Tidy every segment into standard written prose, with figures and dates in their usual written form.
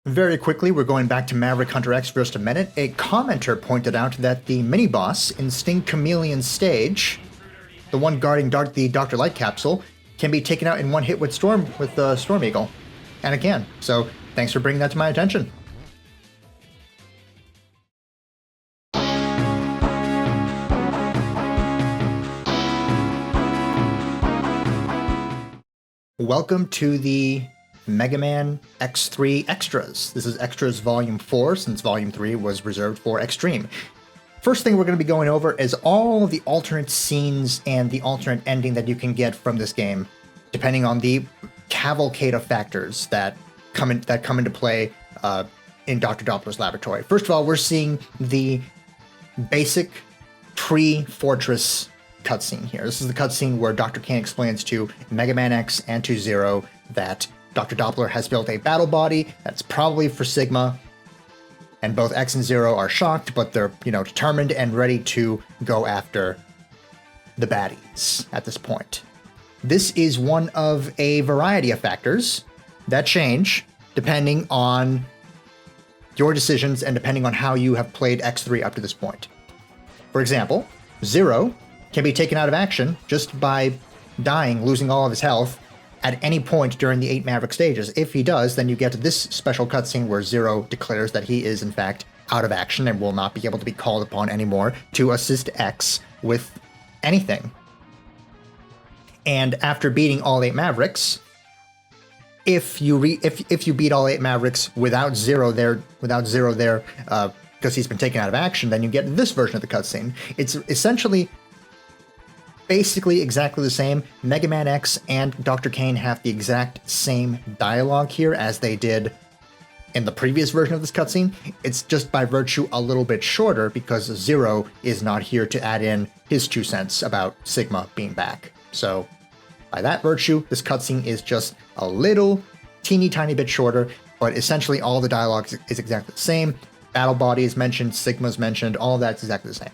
Very quickly, we're going back to Maverick Hunter X for just a minute. A commenter pointed out that the mini-boss in Sting Chameleon stage, the one guarding the Dr. Light capsule, can be taken out in one hit with Storm Eagle. And it can. So thanks for bringing that to my attention. Welcome to the Man X3 Extras. This is Extras Volume 4, since Volume 3 was reserved for Extreme. First thing we're going to be going over is all the alternate scenes and the alternate ending that you can get from this game, depending on the cavalcade of factors that come into play in Dr. Doppler's laboratory. First of all, we're seeing the basic pre-Fortress cutscene here. This is the cutscene where Dr. Kane explains to Mega Man X and to Zero that Dr. Doppler has built a battle body that's probably for Sigma, and both X and Zero are shocked, but they're, determined and ready to go after the baddies at this point. This is one of a variety of factors that change depending on your decisions and depending on how you have played X3 up to this point. For example, Zero can be taken out of action just by dying, losing all of his health, at any point during the 8 Maverick stages. If he does, then you get this special cutscene where Zero declares that he is in fact out of action and will not be able to be called upon anymore to assist X with anything. And after beating all 8 Mavericks, if you beat all 8 Mavericks without Zero there, because he's been taken out of action, then you get this version of the cutscene. It's essentially basically exactly the same. Mega Man X and Dr. Kane have the exact same dialogue here as they did in the previous version of this cutscene. It's just by virtue a little bit shorter because Zero is not here to add in his 2 cents about Sigma being back. So by that virtue, this cutscene is just a little teeny tiny bit shorter, but essentially all the dialogue is exactly the same. Battle body is mentioned, Sigma's mentioned, all of that's exactly the same.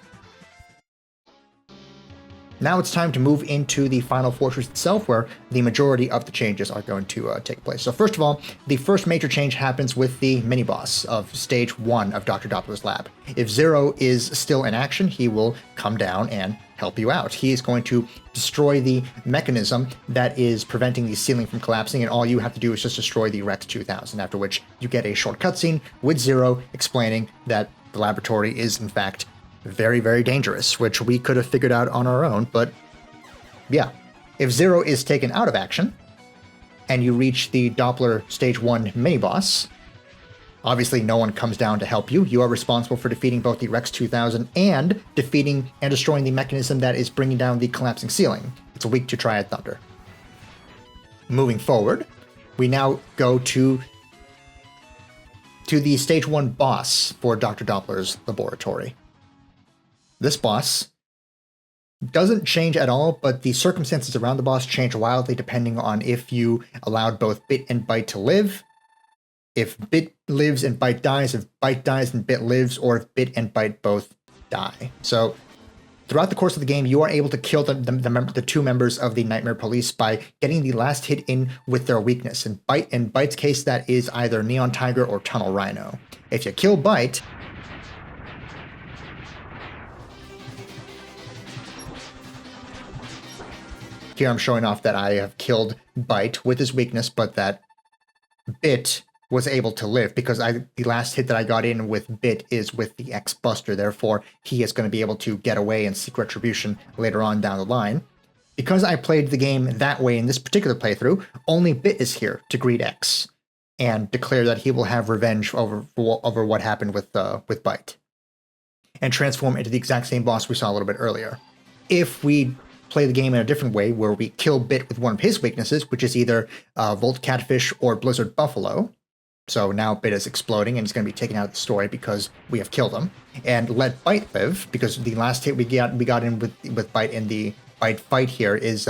Now it's time to move into the final fortress itself, where the majority of the changes are going to take place. So first of all, the first major change happens with the mini-boss of Stage 1 of Dr. Doppler's lab. If Zero is still in action, he will come down and help you out. He is going to destroy the mechanism that is preventing the ceiling from collapsing, and all you have to do is just destroy the Rex 2000, after which you get a short cutscene with Zero explaining that the laboratory is in fact very, very dangerous, which we could have figured out on our own, but yeah. If Zero is taken out of action, and you reach the Doppler Stage 1 mini-boss, obviously no one comes down to help you. You are responsible for defeating both the Rex 2000 and defeating and destroying the mechanism that is bringing down the collapsing ceiling. It's weak to Triad Thunder. Moving forward, we now go to the Stage 1 boss for Dr. Doppler's laboratory. This boss doesn't change at all, but the circumstances around the boss change wildly depending on if you allowed both Bit and Byte to live, if Bit lives and Byte dies, if Byte dies and Bit lives, or if Bit and Byte both die. So throughout the course of the game, you are able to kill the 2 members of the Nightmare Police by getting the last hit in with their weakness. In Byte's case, that is either Neon Tiger or Tunnel Rhino. If you kill Byte, here I'm showing off that I have killed Byte with his weakness, but that Bit was able to live because the last hit that I got in with Bit is with the X Buster. Therefore, he is going to be able to get away and seek retribution later on down the line. Because I played the game that way in this particular playthrough, only Bit is here to greet X and declare that he will have revenge over what happened with Byte, and transform into the exact same boss we saw a little bit earlier. If we play the game in a different way, where we kill Bit with one of his weaknesses, which is either Volt Catfish or Blizzard Buffalo, So now Bit is exploding and he's going to be taken out of the story because we have killed him. And let Bite live, because the last hit we got in with Bite in the Bite fight here is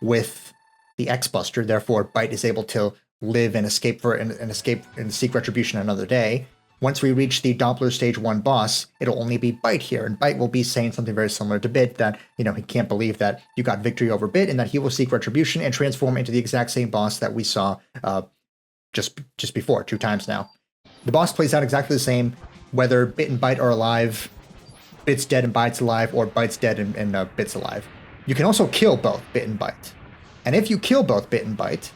with the X-Buster. Therefore, Bite is able to live and escape and seek retribution another day. Once we reach the Doppler Stage 1 boss, it'll only be Bite here, and Bite will be saying something very similar to Bit, that, he can't believe that you got victory over Bit, and that he will seek retribution and transform into the exact same boss that we saw just before, 2 times now. The boss plays out exactly the same, whether Bit and Bite are alive, Bit's dead and Bite's alive, or Bite's dead and Bit's alive. You can also kill both Bit and Bite. And if you kill both Bit and Bite,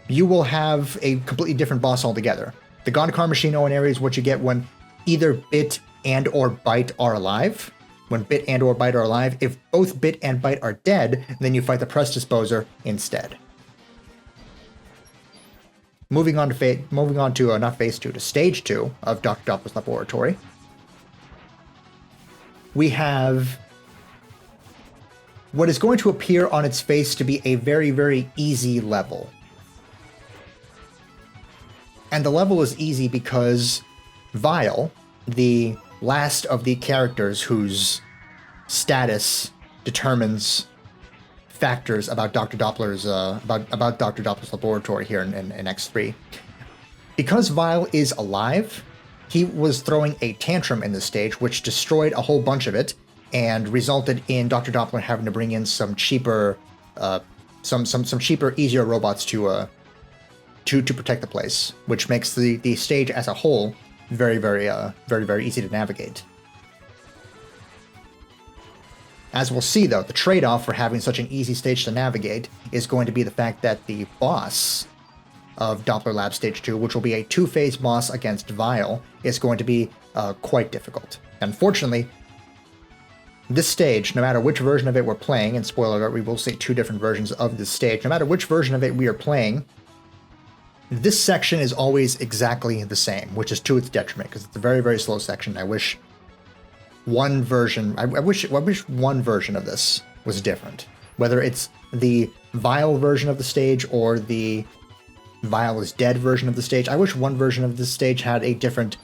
you will have a completely different boss altogether. The Gondokar Machine Owen area is what you get when either Bit and or Bite are alive. When Bit and or Bite are alive, if both Bit and Bite are dead, then you fight the Press Disposer instead. Moving on to not phase 2, to stage 2 of Dr. Doppler's laboratory. We have what is going to appear on its face to be a very, very easy level. And the level is easy because Vile, the last of the characters whose status determines factors about Dr. Doppler's about Dr. Doppler's laboratory here in X3. Because Vile is alive, he was throwing a tantrum in this stage, which destroyed a whole bunch of it and resulted in Dr. Doppler having to bring in some cheaper, easier robots to protect the place, which makes the stage as a whole very, very easy to navigate. As we'll see, though, the trade-off for having such an easy stage to navigate is going to be the fact that the boss of Doppler Lab Stage 2, which will be a 2-phase boss against Vile, is going to be quite difficult. Unfortunately, this stage, no matter which version of it we're playing, and spoiler alert, we will see 2 different versions of this stage, no matter which version of it we are playing, this section is always exactly the same, which is to its detriment, because it's a very, very slow section. I wish one version of this was different. Whether it's the Vile version of the stage or the Vile is Dead version of the stage, I wish one version of this stage had a different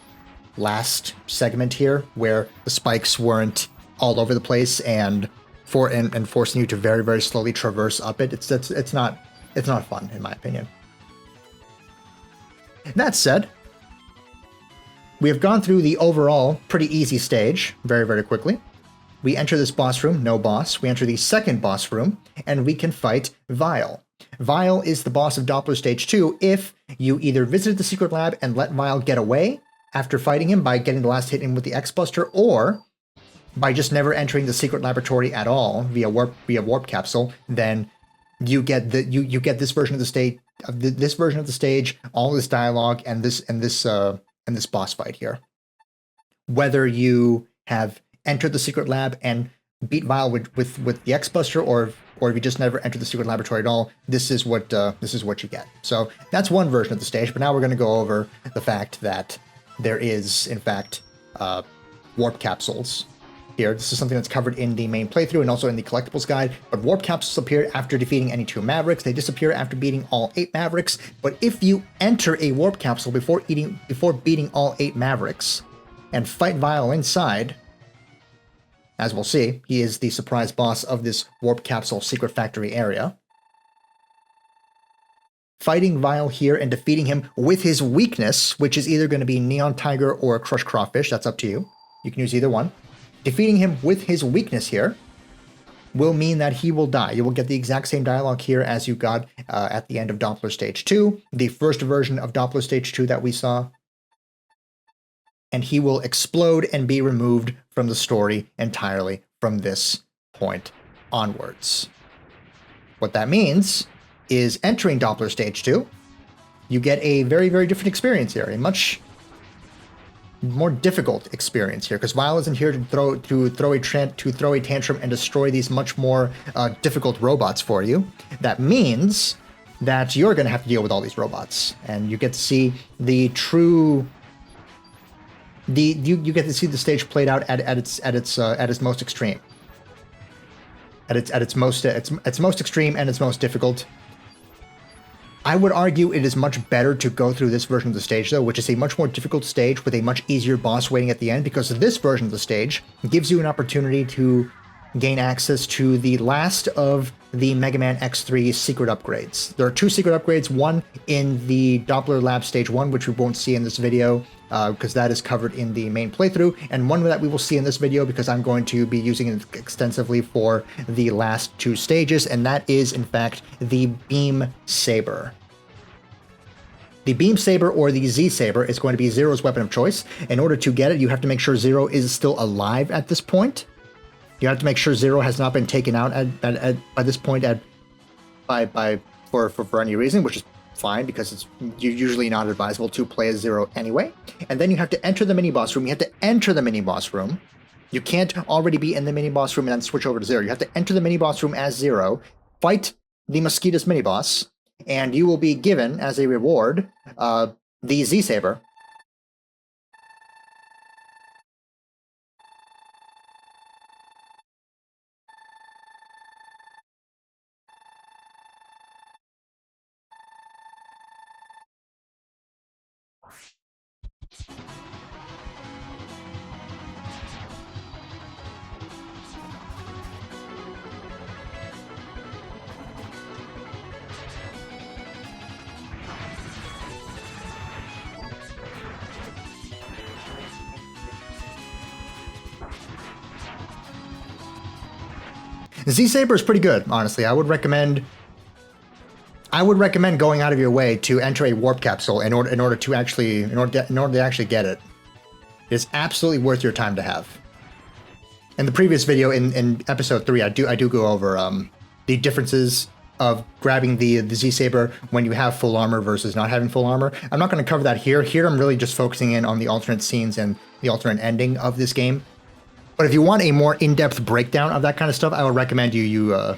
last segment here, where the spikes weren't all over the place and forcing you to very, very slowly traverse up it. It's not fun, in my opinion. That said, we have gone through the overall pretty easy stage very, very quickly. We enter this boss room, no boss. We enter the second boss room, and we can fight Vile. Vile is the boss of Doppler Stage 2 if you either visited the secret lab and let Vile get away after fighting him by getting the last hit in with the X-Buster, or by just never entering the secret laboratory at all via warp capsule. Then you get you get this version of the stage, all this dialogue, and this boss fight here. Whether you have entered the secret lab and beat Vile with the X-Buster, or if you just never entered the secret laboratory at all, this is what you get. So that's one version of the stage. But now we're going to go over the fact that there is, in fact, warp capsules here. This is something that's covered in the main playthrough and also in the collectibles guide. But warp capsules appear after defeating any 2 Mavericks. They disappear after beating all 8 Mavericks. But if you enter a warp capsule before beating all 8 Mavericks and fight Vile inside, as we'll see, he is the surprise boss of this warp capsule secret factory area. Fighting Vile here and defeating him with his weakness, which is either going to be Neon Tiger or Crush Crawfish, that's up to you. You can use either one. Defeating him with his weakness here will mean that he will die. You will get the exact same dialogue here as you got at the end of Doppler Stage 2, the first version of Doppler Stage 2 that we saw. And he will explode and be removed from the story entirely from this point onwards. What that means is entering Doppler Stage 2, you get a very, very different experience here, a much more difficult experience here, because Vile isn't here to throw a tantrum and destroy these much more difficult robots for you. That means that you're going to have to deal with all these robots, and you get to see the true. You get to see the stage played out at its most extreme, at its most extreme and its most difficult. I would argue it is much better to go through this version of the stage, though, which is a much more difficult stage with a much easier boss waiting at the end, because this version of the stage gives you an opportunity to gain access to the last of the Mega Man X3 secret upgrades. There are 2 secret upgrades, one in the Doppler Lab Stage 1, which we won't see in this video, because that is covered in the main playthrough, and one that we will see in this video because I'm going to be using it extensively for the last 2 stages, and that is, in fact, the Beam Saber. The Beam Saber, or the Z Saber, is going to be Zero's weapon of choice. In order to get it, you have to make sure Zero is still alive at this point. You have to make sure Zero has not been taken out by this point for any reason, which is fine because it's usually not advisable to play as Zero anyway. And then you have to enter the mini-boss room. You have to enter the mini-boss room. You can't already be in the mini-boss room and then switch over to Zero. You have to enter the mini-boss room as Zero, fight the Mosquito's mini-boss, and you will be given, as a reward, the Z Saber. Z Saber is pretty good, honestly. I would recommend going out of your way to enter a warp capsule in order to actually get it. It's absolutely worth your time to have. In the previous video, in episode 3, I do go over the differences of grabbing the Z Saber when you have full armor versus not having full armor. I'm not going to cover that here. Here, I'm really just focusing in on the alternate scenes and the alternate ending of this game. But if you want a more in-depth breakdown of that kind of stuff, I would recommend you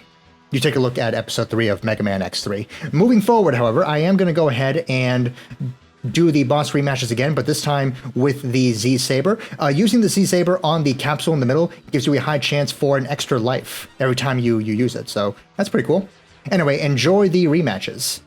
take a look at episode 3 of Mega Man X3. Moving forward, however, I am going to go ahead and do the boss rematches again, but this time with the Z Saber. Using the Z Saber on the capsule in the middle gives you a high chance for an extra life every time you use it, so that's pretty cool. Anyway, enjoy the rematches.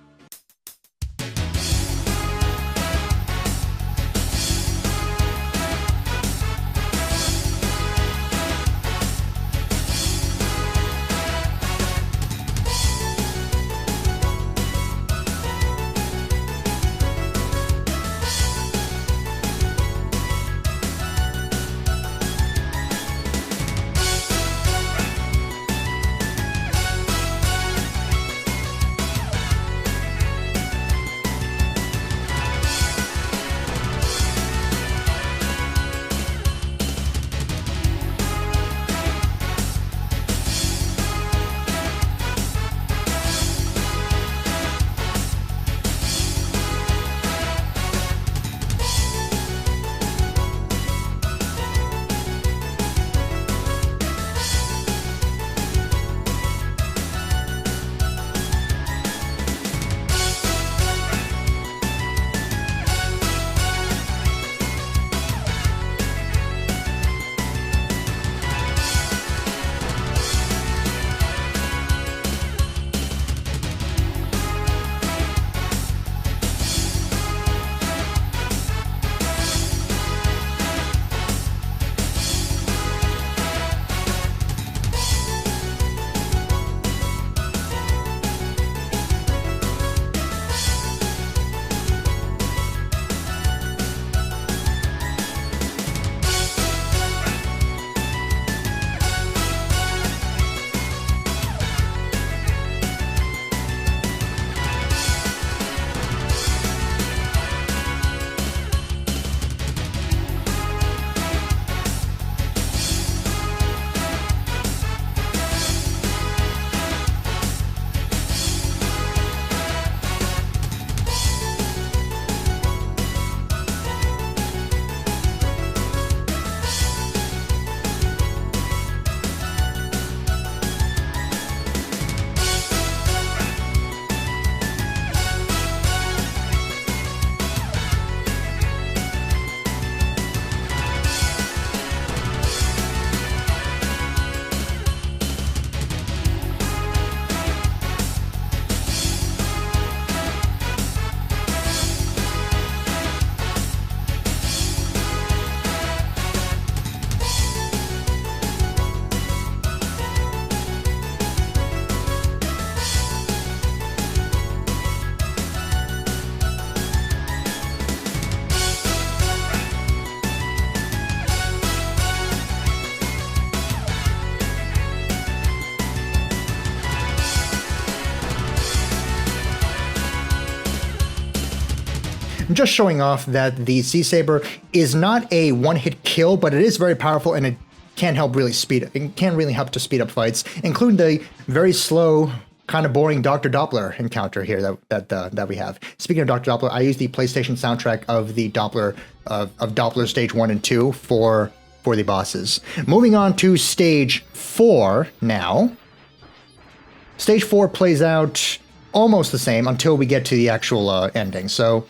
just showing off that the Z-Saber is not a one-hit kill, but it is very powerful, and it can help really help to speed up fights, including the very slow, kind of boring Dr. Doppler encounter here that we have. Speaking of Dr. Doppler, I use the PlayStation soundtrack of the Doppler of Doppler Stage 1 and 2 for the bosses. Moving on to Stage 4 now. Stage 4 plays out almost the same until we get to the actual ending. So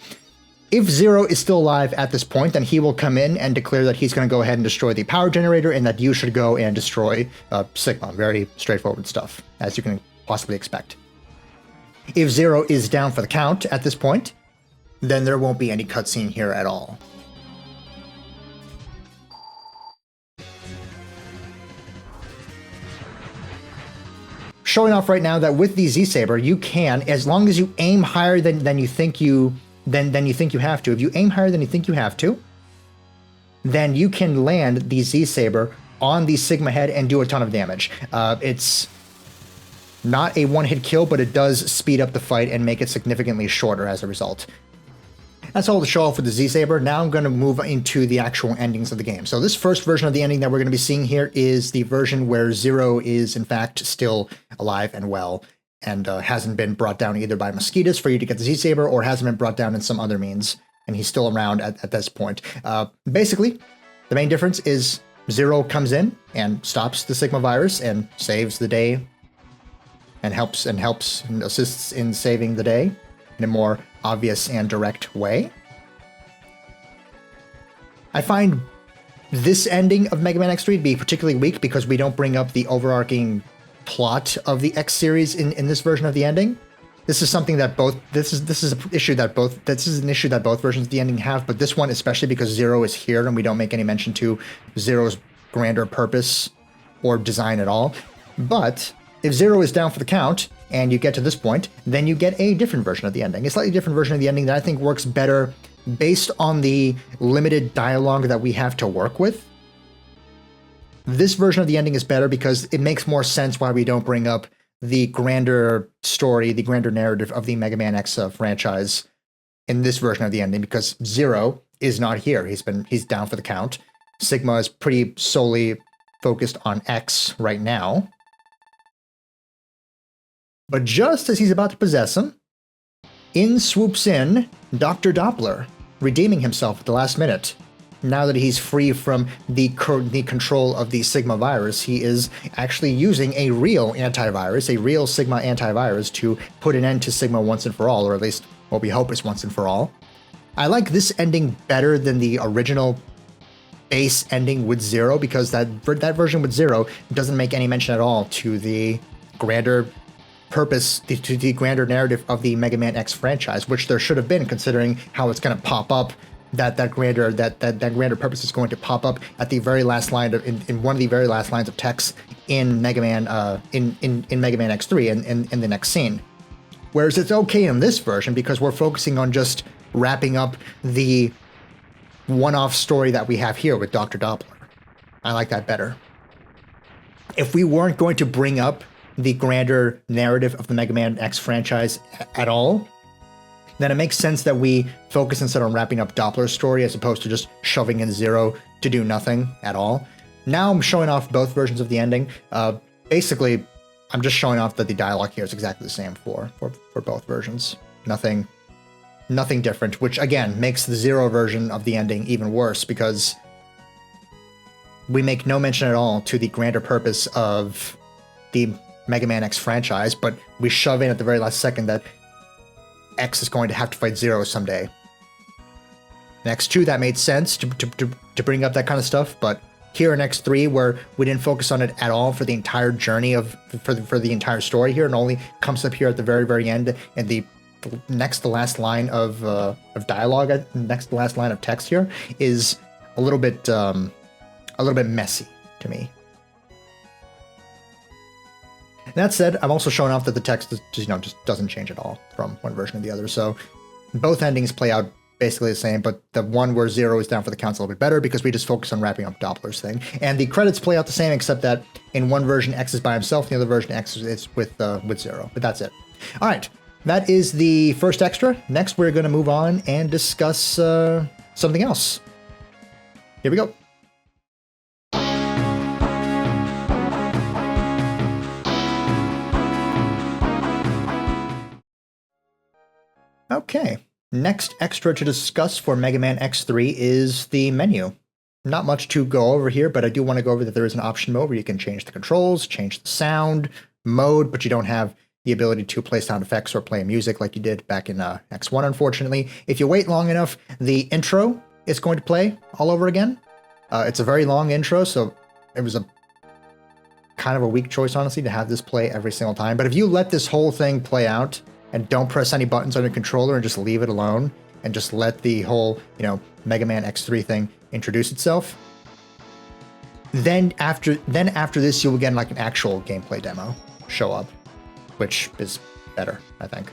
if Zero is still alive at this point, then he will come in and declare that he's going to go ahead and destroy the power generator, and that you should go and destroy Sigma. Very straightforward stuff, as you can possibly expect. If Zero is down for the count at this point, then there won't be any cutscene here at all. Showing off right now that with the Z-Saber, you can, as long as you aim higher than you think you have to. If you aim higher than you think you have to, then you can land the Z-Saber on the Sigma head and do a ton of damage. It's not a one-hit kill, but it does speed up the fight and make it significantly shorter as a result. That's all to show off with the Z-Saber. Now I'm going to move into the actual endings of the game. So this first version of the ending that we're going to be seeing here is the version where Zero is, in fact, still alive and well, and hasn't been brought down either by mosquitoes for you to get the Z-Saber, or hasn't been brought down in some other means, and he's still around at this point. Basically, the main difference is Zero comes in and stops the Sigma virus and saves the day, and helps and assists in saving the day in a more obvious and direct way. I find this ending of Mega Man X3 to be particularly weak because we don't bring up the overarching plot of the X series in this version of the ending. This is something that this is an issue that both versions of the ending have, but this one especially because Zero is here and we don't make any mention to Zero's grander purpose or design at all. But if Zero is down for the count, and you get to this point, then you get a different version of the ending. A slightly different version of the ending that I think works better based on the limited dialogue that we have to work with. This version of the ending is better because it makes more sense why we don't bring up the grander story, the grander narrative of the Mega Man X franchise in this version of the ending, because Zero is not here. He's down for the count. Sigma is pretty solely focused on X right now. But just as he's about to possess him, in swoops in Dr. Doppler, redeeming himself at the last minute. Now that he's free from the control of the Sigma virus, he is actually using a real antivirus, a real Sigma antivirus, to put an end to Sigma once and for all, or at least what we hope is once and for all. I like this ending better than the original base ending with Zero, because that version with Zero doesn't make any mention at all to the grander purpose, to the grander narrative of the Mega Man X franchise, which there should have been, considering how it's going to pop up. That grander purpose is going to pop up at the very last line in one of the very last lines of text in Mega Man in Mega Man X3 in the next scene. Whereas it's okay in this version because we're focusing on just wrapping up the one-off story that we have here with Dr. Doppler. I like that better. If we weren't going to bring up the grander narrative of the Mega Man X franchise at all, then it makes sense that we focus instead on wrapping up Doppler's story as opposed to just shoving in Zero to do nothing at all. Now I'm showing off both versions of the ending. Basically, I'm just showing off that the dialogue here is exactly the same for both versions. Nothing different, which again makes the Zero version of the ending even worse because we make no mention at all to the grander purpose of the Mega Man X franchise, but we shove in at the very last second that X is going to have to fight Zero someday. In X2, that made sense to bring up that kind of stuff, but here in X3, where we didn't focus on it at all for the entire journey for the entire story here, and only comes up here at the very, very end, and the next to last line of dialogue, next to last line of text here, is a little bit messy to me. That said, I'm also showing off that the text just doesn't change at all from one version to the other. So both endings play out basically the same, but the one where Zero is down for the count's a little bit better because we just focus on wrapping up Doppler's thing. And the credits play out the same, except that in one version X is by himself, in the other version X is with Zero. But that's it. All right, that is the first extra. Next, we're going to move on and discuss something else. Here we go. Okay, next extra to discuss for Mega Man X3 is the menu. Not much to go over here, but I do want to go over that there is an option mode where you can change the controls, change the sound mode, but you don't have the ability to play sound effects or play music like you did back in X1, unfortunately. If you wait long enough, the intro is going to play all over again. It's a very long intro, so it was a kind of a weak choice, honestly, to have this play every single time. But if you let this whole thing play out and don't press any buttons on your controller and just leave it alone and just let the whole, Mega Man X3 thing introduce itself, then after this, you will get like an actual gameplay demo show up, which is better, I think.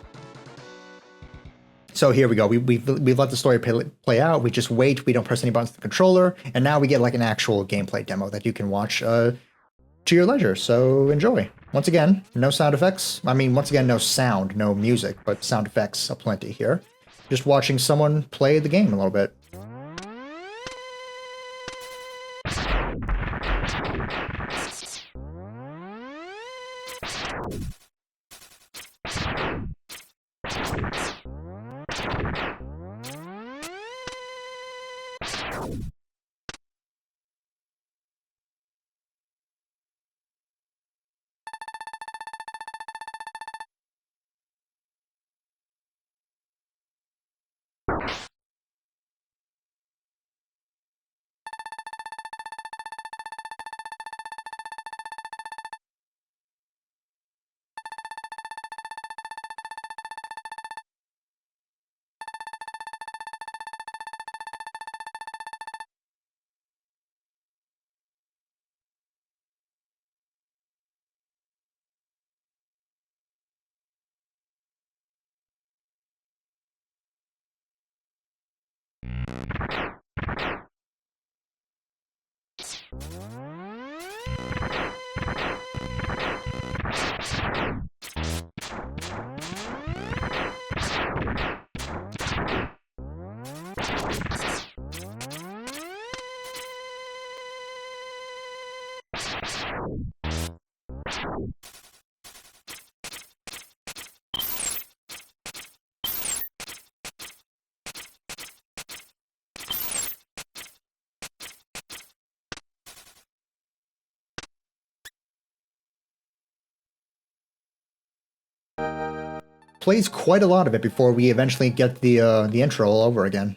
So here we go. We've let the story play out. We just wait. We don't press any buttons on the controller, and now we get like an actual gameplay demo that you can watch to your leisure. So enjoy. Once again, no sound effects. I mean, once again, no sound, no music, but sound effects aplenty here. Just watching someone play the game a little bit. Plays quite a lot of it before we eventually get the intro all over again.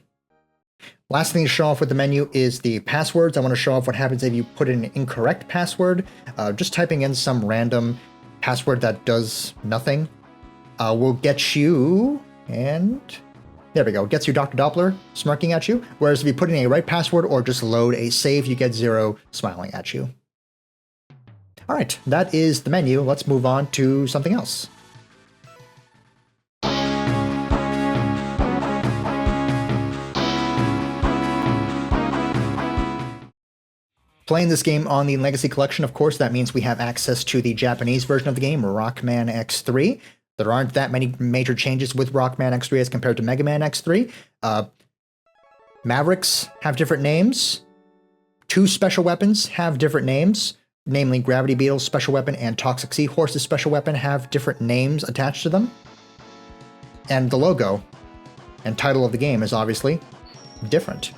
Last thing to show off with the menu is the passwords. I want to show off what happens if you put in an incorrect password. Just typing in some random password that does nothing will get you, and there we go, gets you Dr. Doppler smirking at you. Whereas if you put in a right password or just load a save, you get Zero smiling at you. All right, that is the menu. Let's move on to something else. Playing this game on the Legacy Collection, of course, that means we have access to the Japanese version of the game, Rockman X3. There aren't that many major changes with Rockman X3 as compared to Mega Man X3. Mavericks have different names. Two special weapons have different names, namely Gravity Beetle's special weapon and Toxic Seahorse's special weapon have different names attached to them. And the logo and title of the game is obviously different.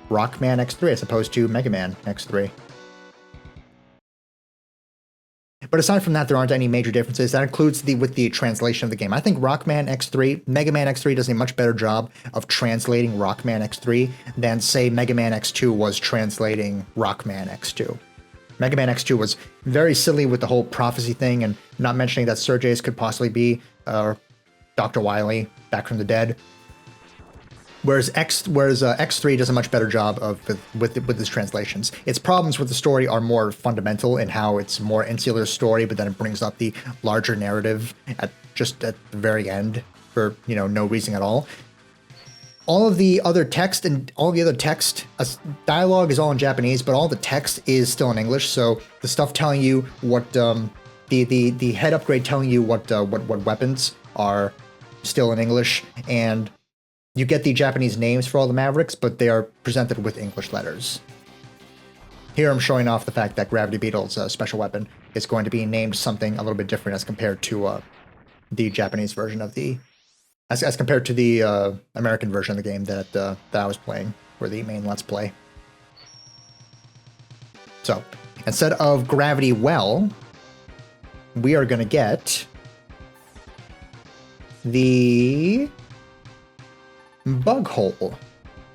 Rockman X3 as opposed to Mega Man X3. But aside from that, there aren't any major differences. That includes with the translation of the game. I think Rockman X3, Mega Man X3 does a much better job of translating Rockman X3 than, say, Mega Man X2 was translating Rockman X2. Mega Man X2 was very silly with the whole prophecy thing, and not mentioning that Serge's could possibly be Dr. Wily back from the dead. Whereas X3 does a much better job of with its translations. Its problems with the story are more fundamental in how it's more insular story, but then it brings up the larger narrative at the very end for no reason at all. All of the other text dialogue is all in Japanese, but all the text is still in English. So the stuff telling you what the head upgrade telling you what weapons are still in English, and you get the Japanese names for all the Mavericks, but they are presented with English letters. Here I'm showing off the fact that Gravity Beetle's special weapon is going to be named something a little bit different as compared to the Japanese version of the... As compared to the American version of the game that I was playing, for the main Let's Play. So, instead of Gravity Well, we are going to get the Bug Hole,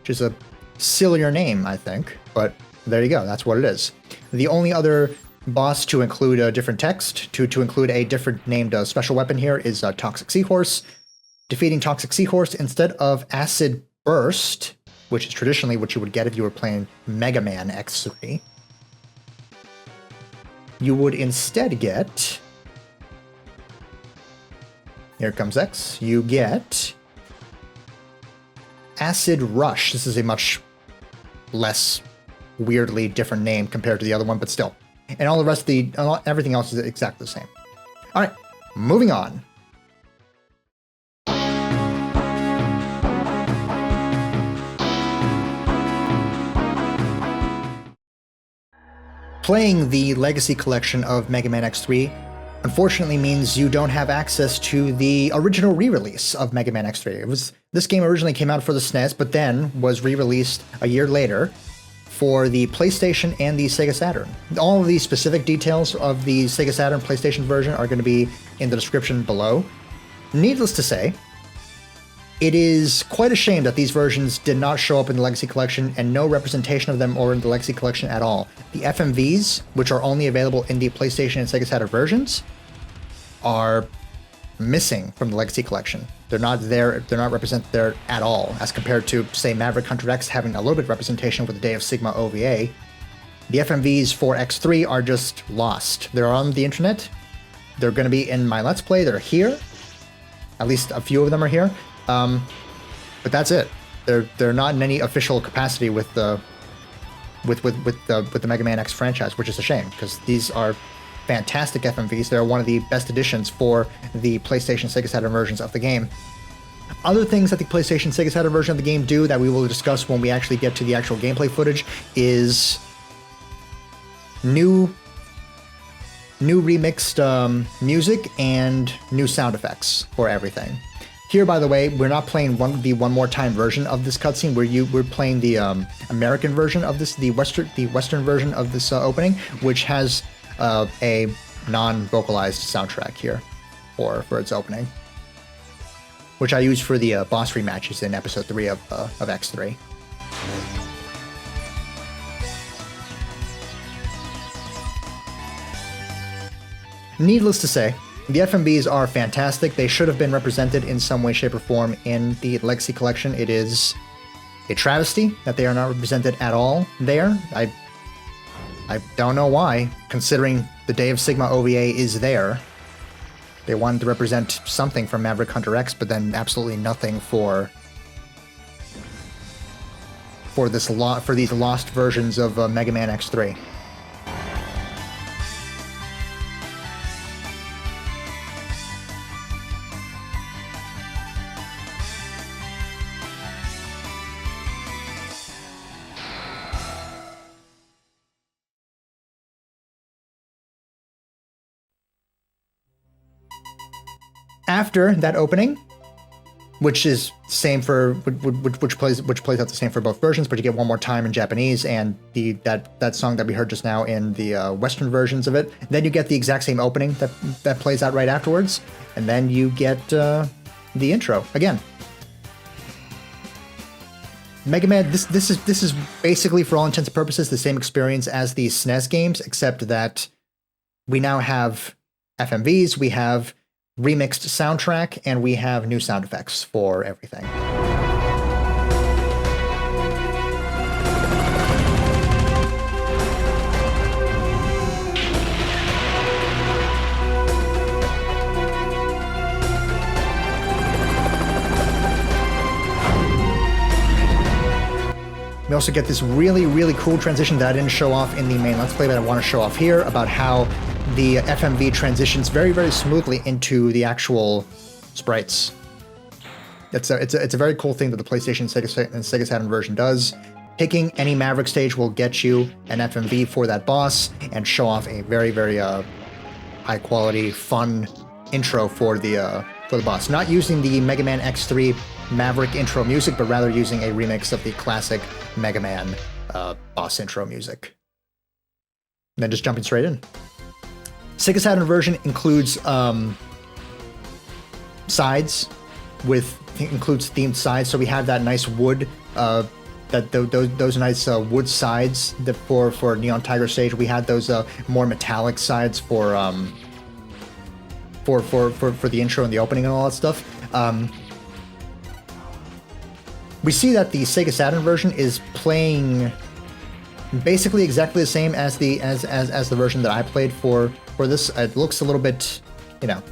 which is a sillier name, I think, but there you go, that's what it is. The only other boss to include a different text, to include a different named special weapon here, is Toxic Seahorse. Defeating Toxic Seahorse, instead of Acid Burst, which is traditionally what you would get if you were playing Mega Man X3, you would instead get... Here comes X. You get Acid Rush. This is a much less weirdly different name compared to the other one, but still. And all the rest of everything else is exactly the same. All right, moving on. Playing the Legacy Collection of Mega Man X3 unfortunately means you don't have access to the original re-release of Mega Man X3. This game originally came out for the SNES, but then was re-released a year later for the PlayStation and the Sega Saturn. All of the specific details of the Sega Saturn PlayStation version are going to be in the description below. Needless to say, it is quite a shame that these versions did not show up in the Legacy Collection, and no representation of them or in the Legacy Collection at all. The FMVs, which are only available in the PlayStation and Sega Saturn versions, are missing from the Legacy Collection. They're not there, they're not represented there at all, as compared to, say, Maverick Hunter X having a little bit of representation with the Day of Sigma OVA. The FMVs for X3 are just lost. They're on the internet, they're going to be in my Let's Play, they're here. At least a few of them are here. But that's it. They're not in any official capacity with the Mega Man X franchise, which is a shame, because these are fantastic FMVs. They're one of the best additions for the PlayStation Sega Saturn versions of the game. Other things that the PlayStation Sega Saturn version of the game do that we will discuss when we actually get to the actual gameplay footage is new remixed music and new sound effects for everything. Here, by the way, we're not playing the One More Time version of this cutscene. We're playing the American version of this, the Western version of this opening, which has a non-vocalized soundtrack here for its opening, which I used for the boss rematches in Episode 3 of X3. Needless to say, the FMVs are fantastic. They should have been represented in some way, shape, or form in the Legacy Collection. It is a travesty that they are not represented at all there. I don't know why, considering the Day of Sigma OVA is there. They wanted to represent something from Maverick Hunter X, but then absolutely nothing for these lost versions of Mega Man X3. After that opening, which is same for which plays out the same for both versions, but you get One More Time in Japanese and that song that we heard just now in the Western versions of it. Then you get the exact same opening that plays out right afterwards, and then you get the intro again. Mega Man, this is basically, for all intents and purposes, the same experience as the SNES games, except that we now have FMVs, we have remixed soundtrack, and we have new sound effects for everything. We also get this really, really cool transition that I didn't show off in the main Let's Play, but I want to show off here, about how the FMV transitions very, very smoothly into the actual sprites. It's a very cool thing that the PlayStation and Sega Saturn version does. Picking any Maverick stage will get you an FMV for that boss and show off a very, very high quality, fun intro for the boss. Not using the Mega Man X3 Maverick intro music, but rather using a remix of the classic Mega Man boss intro music. And then just jumping straight in. Sega Saturn version includes sides includes themed sides. So we have that nice wood those nice wood sides that for Neon Tiger stage. We had those more metallic sides for the intro and the opening and all that stuff. We see that the Sega Saturn version is playing basically exactly the same as the version that I played for this. It looks a little bit, you know,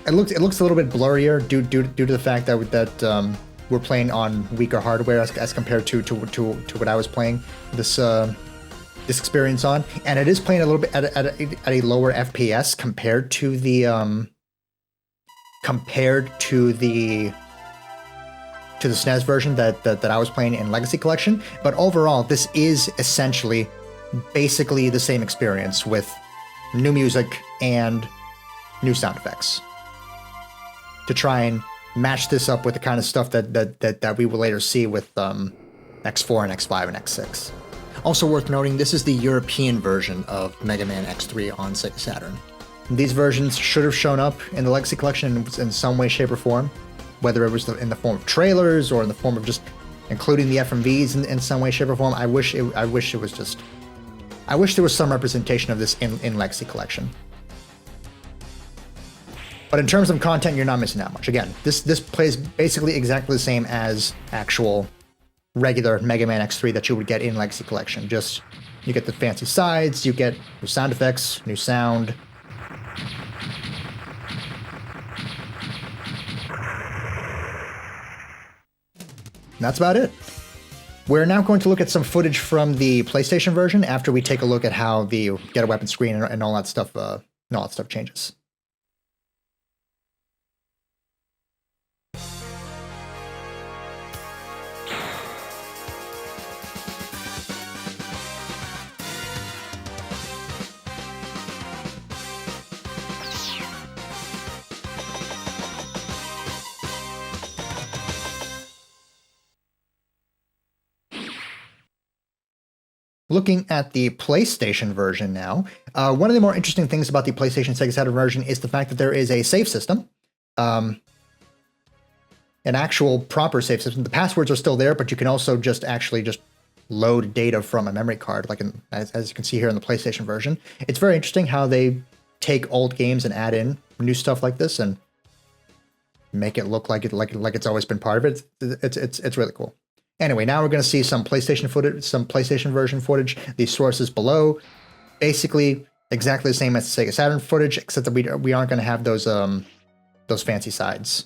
it looks a little bit blurrier due to the fact that we're playing on weaker hardware as compared to what I was playing this experience on, and it is playing a little bit at a lower FPS compared to the SNES version that I was playing in Legacy Collection. But overall, this is essentially basically the same experience with new music and new sound effects to try and match this up with the kind of stuff that we will later see with X4 and X5 and X6. Also worth noting, this is the European version of Mega Man X3 on Sega Saturn. These versions should have shown up in the Legacy Collection in some way, shape, or form, whether it was in the form of trailers or in the form of just including the FMVs in some way, shape, or form. I wish there was some representation of this in Legacy Collection. But in terms of content, you're not missing out much. Again, this plays basically exactly the same as actual regular Mega Man X3 that you would get in Legacy Collection. Just, you get the fancy sides, you get new sound effects, new sound. And that's about it. We're now going to look at some footage from the PlayStation version after we take a look at how the get a weapon screen and all that stuff changes. Looking at the PlayStation version now, one of the more interesting things about the PlayStation Sega Saturn version is the fact that there is a save system, an actual proper save system. The passwords are still there, but you can also just load data from a memory card, like as you can see here in the PlayStation version. It's very interesting how they take old games and add in new stuff like this and make it look like it's always been part of it. It's really cool. Anyway, now we're going to see some PlayStation footage, some PlayStation version footage. The sources below, basically exactly the same as the Sega Saturn footage, except that we aren't going to have those fancy sides.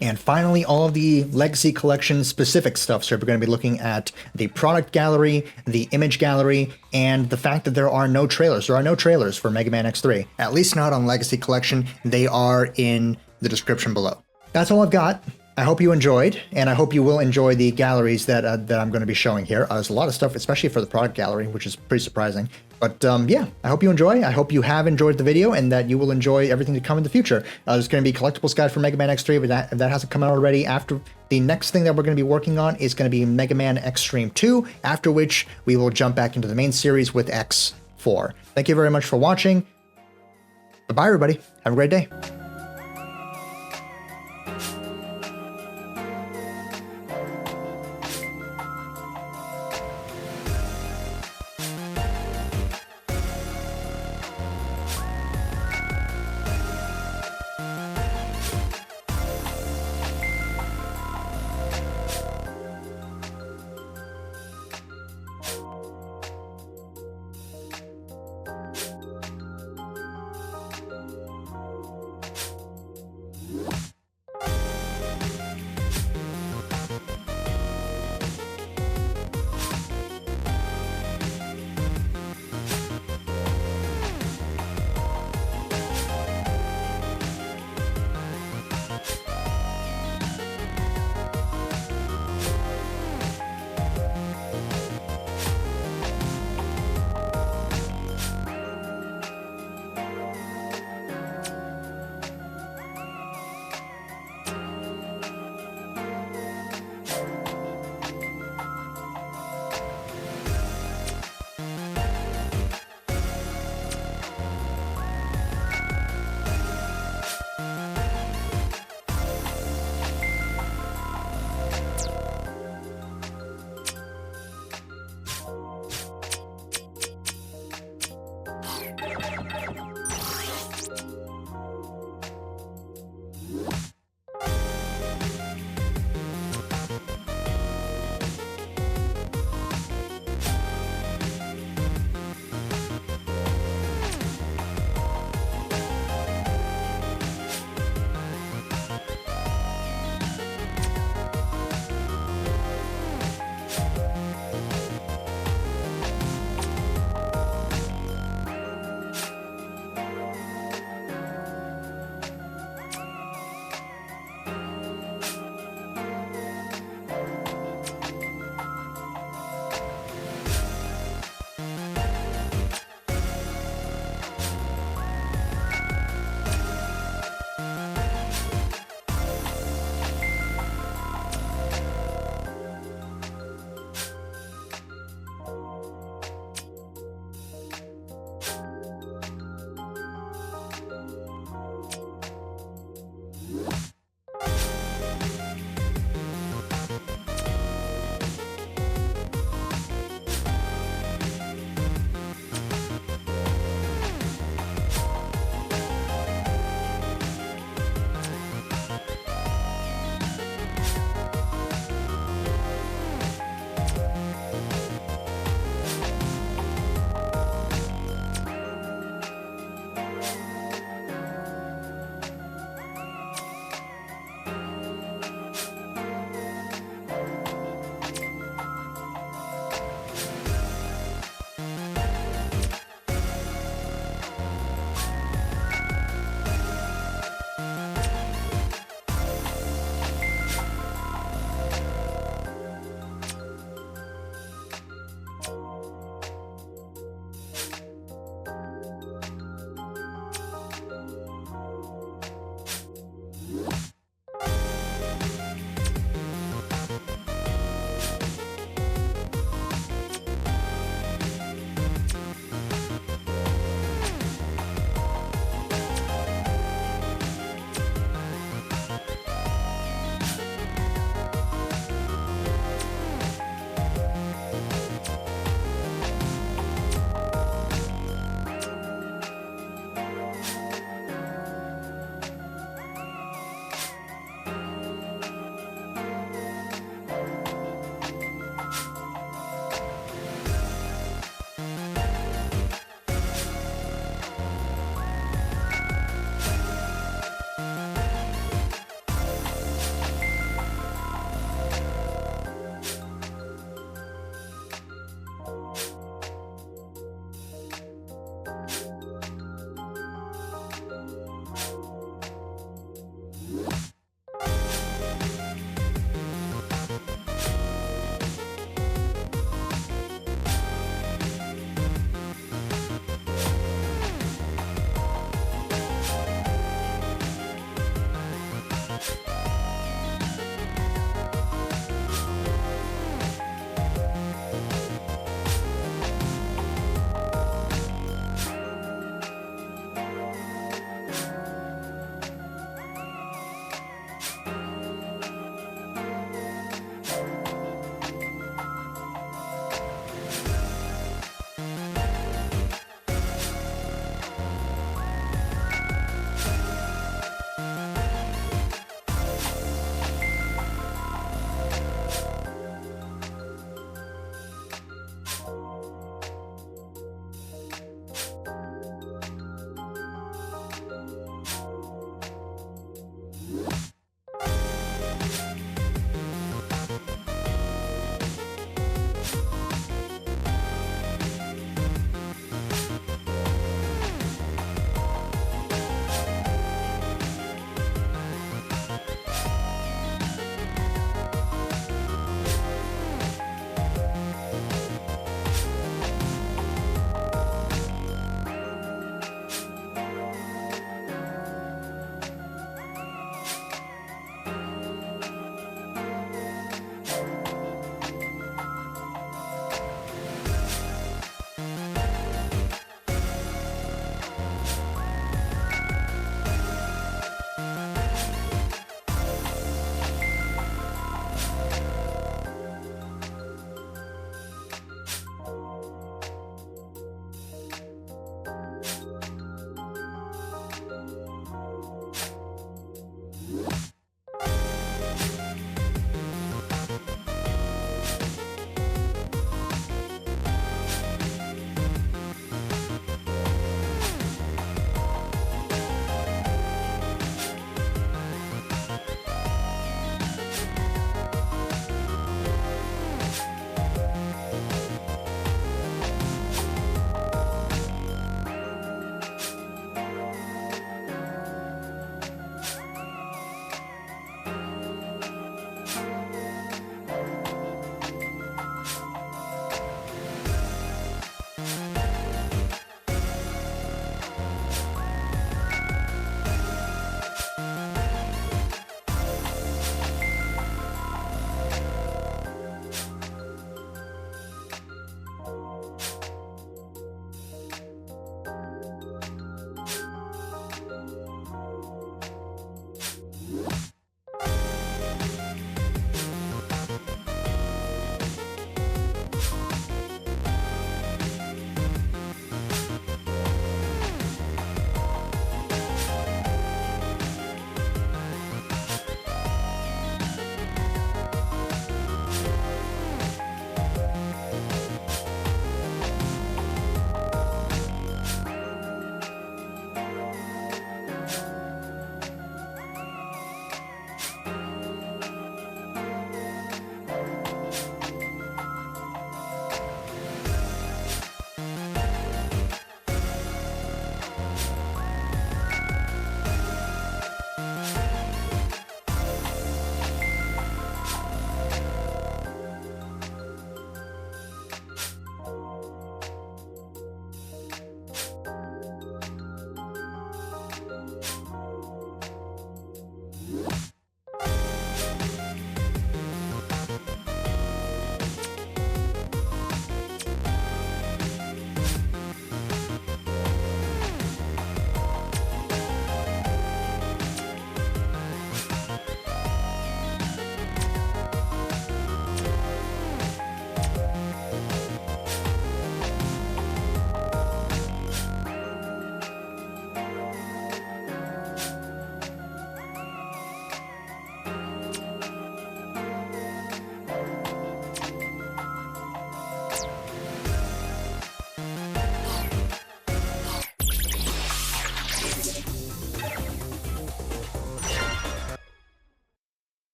And finally, all of the Legacy Collection specific stuff. So we're going to be looking at the product gallery, the image gallery, and the fact that there are no trailers. There are no trailers for Mega Man X3, at least not on Legacy Collection. They are in the description below. That's all I've got. I hope you enjoyed, and I hope you will enjoy the galleries that I'm going to be showing here. There's a lot of stuff, especially for the product gallery, which is pretty surprising. But yeah, I hope you enjoy. I hope you have enjoyed the video and that you will enjoy everything to come in the future. There's going to be collectibles guide for Mega Man X3, but if that hasn't come out already. After the next thing that we're going to be working on is going to be Mega Man Xtreme 2, after which we will jump back into the main series with X4. Thank you very much for watching. Bye-bye, everybody. Have a great day.